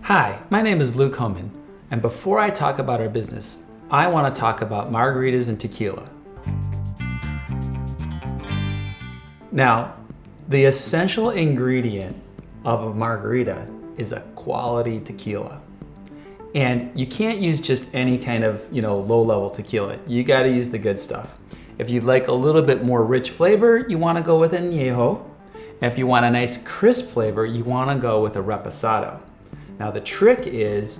Hi, my name is Luke Homan, and before I talk about our business, I want to talk about margaritas and tequila. Now, the essential ingredient of a margarita is a quality tequila. And you can't use just any kind of, low-level tequila. You got to use the good stuff. If you'd like a little bit more rich flavor, you want to go with an añejo. If you want a nice crisp flavor, you want to go with a reposado. Now the trick is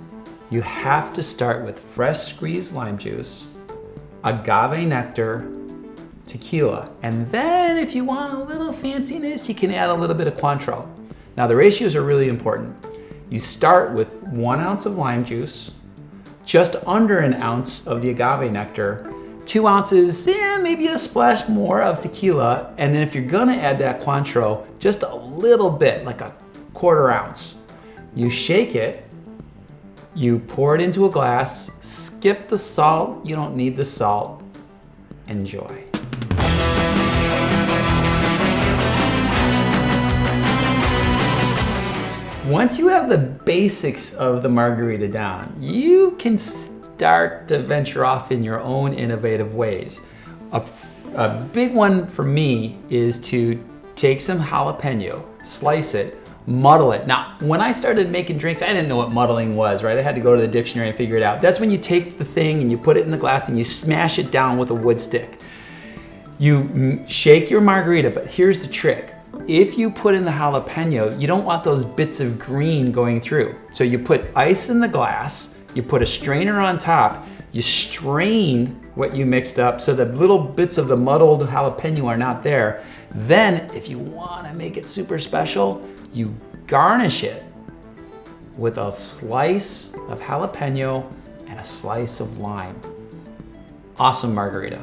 you have to start with fresh squeezed lime juice, agave nectar, tequila, and then if you want a little fanciness, you can add a little bit of Cointreau. Now the ratios are really important. You start with 1 ounce of lime juice, just under an ounce of the agave nectar, 2 ounces, maybe a splash more of tequila, and then if you're gonna add that Cointreau, just a little bit, like a 1/4 ounce. You shake it, you pour it into a glass, skip the salt, you don't need the salt, enjoy. Once you have the basics of the margarita down, you can start to venture off in your own innovative ways. A big one for me is to take some jalapeno, slice it, muddle it. Now, when I started making drinks, I didn't know what muddling was, right? I had to go to the dictionary and figure it out. That's when you take the thing and you put it in the glass and you smash it down with a wood stick. You shake your margarita, but here's the trick. If you put in the jalapeno, you don't want those bits of green going through. So you put ice in the glass, you put a strainer on top, you strain what you mixed up so the little bits of the muddled jalapeno are not there. Then, if you want to make it super special, you garnish it with a slice of jalapeno and a slice of lime. Awesome margarita.